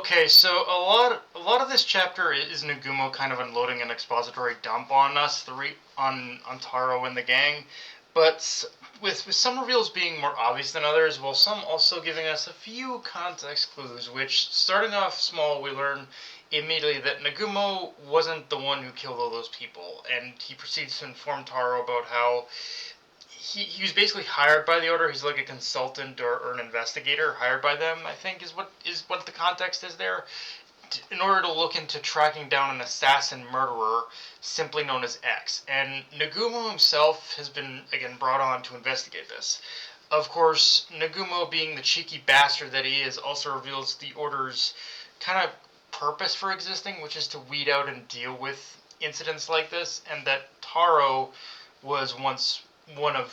Okay, so a lot of this chapter is Nagumo kind of unloading an expository dump on us, on Taro and the gang, but with some reveals being more obvious than others, while some also giving us a few context clues. Which, starting off small, we learn immediately that Nagumo wasn't the one who killed all those people, and he proceeds to inform Taro about how he was basically hired by the Order. He's like a consultant or an investigator hired by them, I think is what the context is there, in order to look into tracking down an assassin murderer simply known as X. And Nagumo himself has been again brought on to investigate this. Of course, Nagumo, being the cheeky bastard that he is, also reveals the Order's kind of purpose for existing, which is to weed out and deal with incidents like this, and that Taro was once one of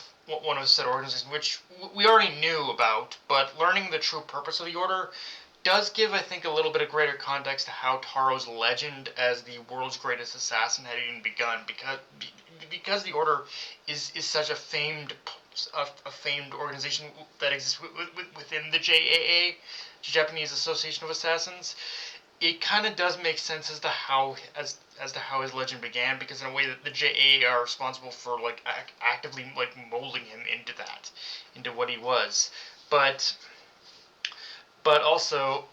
said organizations, which we already knew about, but learning the true purpose of the Order does give, I think, a little bit of greater context to how Taro's legend as the world's greatest assassin had even begun, because the Order is such a famed organization that exists within the JAA, Japanese Association of Assassins. It kind of does make sense as to how his legend began, because in a way that the JA are responsible for like actively like molding him into what he was. But but also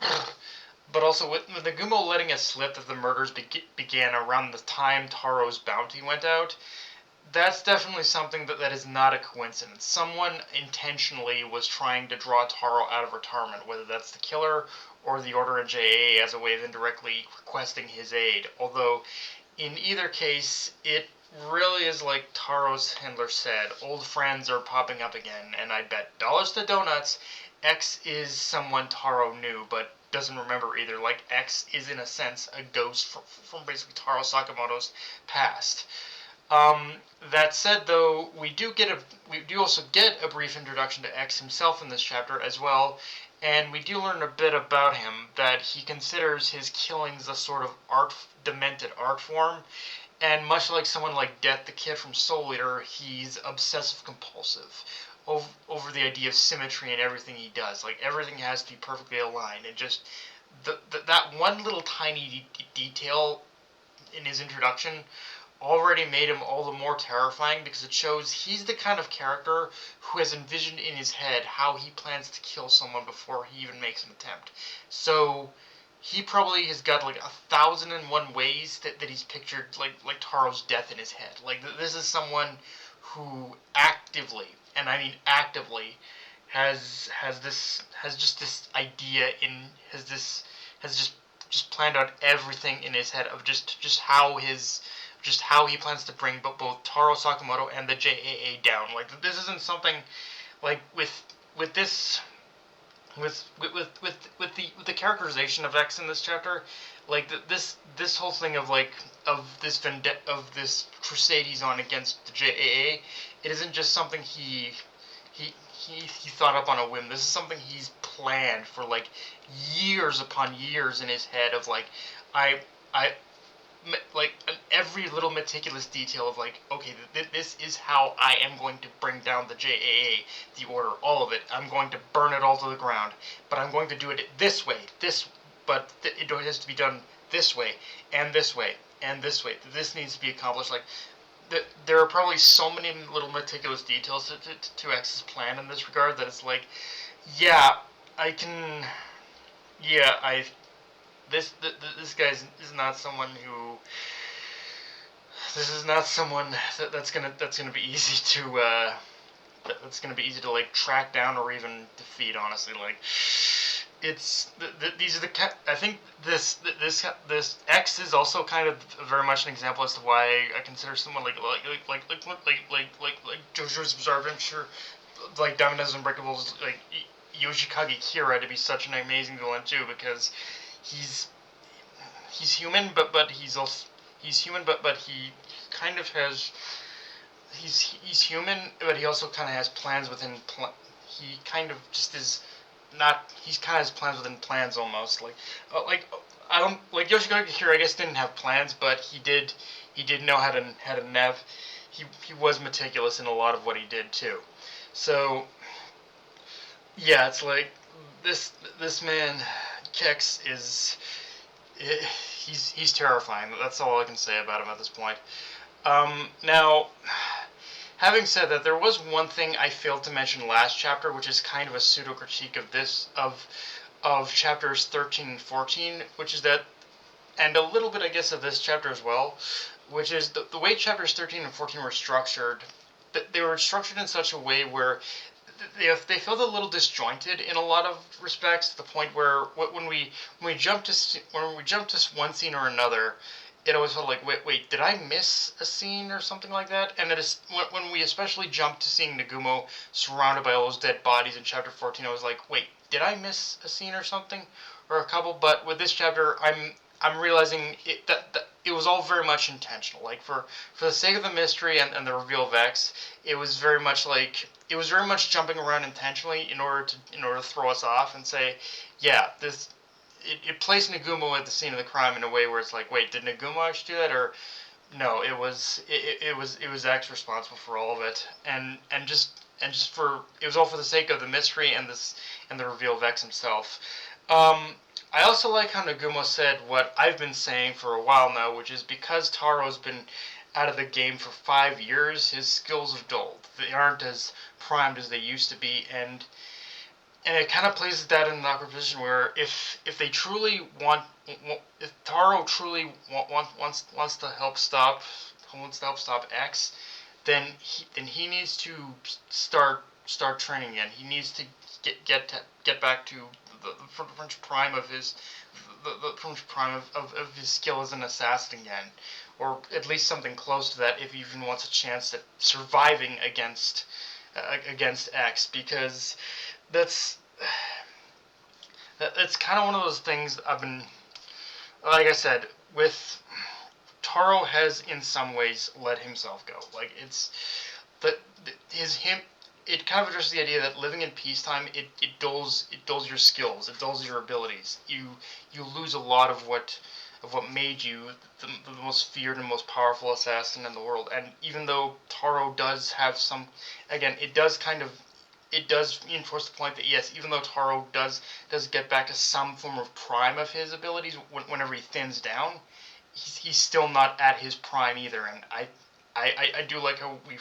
but also with Nagumo letting us slip that the murders began around the time Taro's bounty went out, that's definitely something that is not a coincidence. Someone intentionally was trying to draw Taro out of retirement, whether that's the killer or the Order and JA as a way of indirectly requesting his aid. Although, in either case, it really is like Taro's handler said, old friends are popping up again, and I bet dollars to donuts X is someone Taro knew, but doesn't remember either. Like, X is, in a sense, a ghost from basically Taro Sakamoto's past. Um, that said, though, we do also get a brief introduction to X himself in this chapter as well, and we do learn a bit about him, that he considers his killings a sort of demented art form, and much like someone like Death the Kid from Soul Eater, he's obsessive compulsive over the idea of symmetry in everything he does. Like, everything has to be perfectly aligned, and just that one little tiny detail in his introduction already made him all the more terrifying, because it shows he's the kind of character who has envisioned in his head how he plans to kill someone before he even makes an attempt. So he probably has got like 1,001 ways that he's pictured like Taro's death in his head. Like, this is someone who actively, and I mean actively, has just this idea in has just planned out everything in his head of just how he plans to bring both Taro Sakamoto and the JAA down. Like, this isn't something like with this with the characterization of X in this chapter, like this whole thing of this crusade he's on against the JAA. It isn't just something he thought up on a whim. This is something he's planned for like years upon years in his head of like, I like every little meticulous detail of like, okay, this is how I am going to bring down the JAA, the Order, all of it. I'm going to burn it all to the ground, but I'm going to do it this way, but it has to be done this way, and this way, and this way. This needs to be accomplished. Like, there are probably so many little meticulous details to X's plan in this regard that it's like, yeah, I can, yeah, this guy is not someone who. This is not someone that's gonna be easy to like track down or even defeat. Honestly, like, these are I think this X is also kind of very much an example as to why I consider someone like JoJo's Bizarre Adventure, like Diamond Dozen Unbreakable's like Yoshikage Kira to be such an amazing villain too, because he's he's human, but he's human, but he kind of has he's human, but he also kind of has plans within. He kind of just is not. He's kind of has plans within plans almost. Like I don't like Yoshikage here. I guess didn't have plans, but he did. He did know how to nav. He was meticulous in a lot of what he did too. So yeah, it's like this man Kex is he's terrifying. That's all I can say about him at this point. Now, having said that, there was one thing I failed to mention last chapter, which is kind of a pseudo critique of this of chapters 13 and 14, which is that, and a little bit I guess of this chapter as well, which is the way chapters 13 and 14 were structured. They were structured in such a way where they felt a little disjointed in a lot of respects, to the point where when we jump to one scene or another, it always felt like, wait, did I miss a scene or something like that? And it is when we especially jumped to seeing Nagumo surrounded by all those dead bodies in chapter 14, I was like, wait, did I miss a scene or something, or a couple? But with this chapter, I'm realizing that it was all very much intentional. Like for the sake of the mystery and the reveal of X, it was very much jumping around intentionally in order to throw us off and say, yeah, it placed Nagumo at the scene of the crime in a way where it's like, wait, did Nagumo actually do that, or no? It was X responsible for all of it, and for it was all for the sake of the mystery and the reveal of X himself. I also like how Nagumo said what I've been saying for a while now, which is because Taro's been out of the game for 5 years, his skills have dulled. They aren't as primed as they used to be, and it kind of places that in an awkward position where if they truly want, if Taro truly wants to help stop X, then he needs to start training again. He needs to get back to the French prime of his of his skill as an assassin again, or at least something close to that, if he even wants a chance at surviving against X, because that's kind of one of those things I've been, like I said, with Taro has in some ways let himself go. Like it's that it kind of addresses the idea that living in peacetime, it dulls your skills, it dulls your abilities. You lose a lot of what made you the most feared and most powerful assassin in the world. And even though Taro does have some, again, it does reinforce the point that yes, even though Taro does get back to some form of prime of his abilities whenever he thins down, he's still not at his prime either. And I do like how we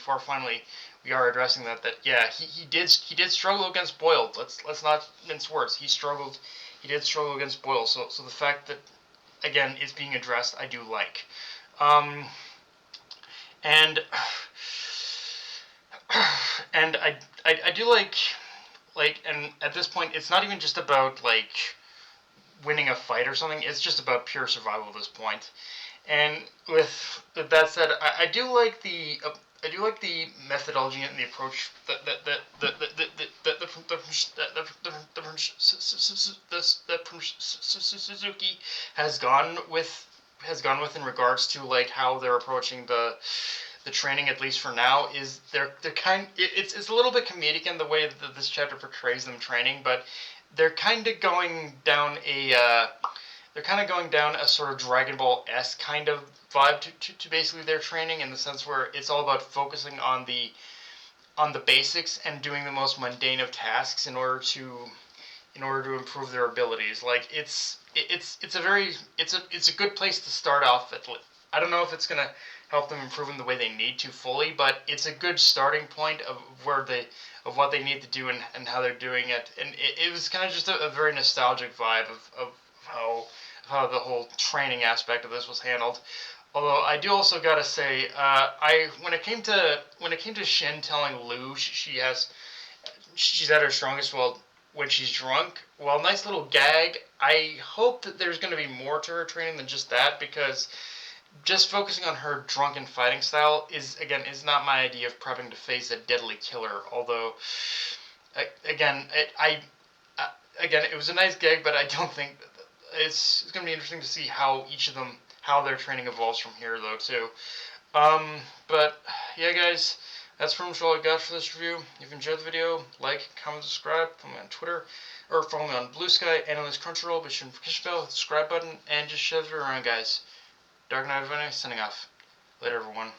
are addressing that yeah, he did struggle against Boyle. Let's not mince words. He did struggle against Boyle. So the fact that, again, it's being addressed, I do like. And and I do like, and at this point it's not even just about like winning a fight or something. It's just about pure survival at this point. And with that said, I do like the methodology and the approach that Suzuki has gone with in regards to like how they're approaching the training, at least for now. Is it's a little bit comedic in the way that this chapter portrays them training, but they're kind of going down a sort of Dragon Ball-esque kind of vibe to basically their training, in the sense where it's all about focusing on the basics and doing the most mundane of tasks in order to improve their abilities. Like it's a good place to start off. I don't know if it's gonna help them improve in the way they need to fully, but it's a good starting point of what they need to do and how they're doing it. And it was kind of just a very nostalgic vibe of how the whole training aspect of this was handled. Although I do also gotta say, when it came to Shin telling Lou she's at her strongest when she's drunk, well, nice little gag. I hope that there's going to be more to her training than just that, because just focusing on her drunken fighting style is not my idea of prepping to face a deadly killer. Although, again, it was a nice gag, but I don't think it's going to be interesting to see how their training evolves from here, though, too. But yeah, guys, that's pretty much all I got for this review. If you enjoyed the video, like, comment, subscribe. Follow me on Twitter, or follow me on Blue Sky and on this Crunchyroll. Be sure to notification bell, hit the subscribe button, and just share it around, guys. Dark Knight of Venom, signing off. Later, everyone.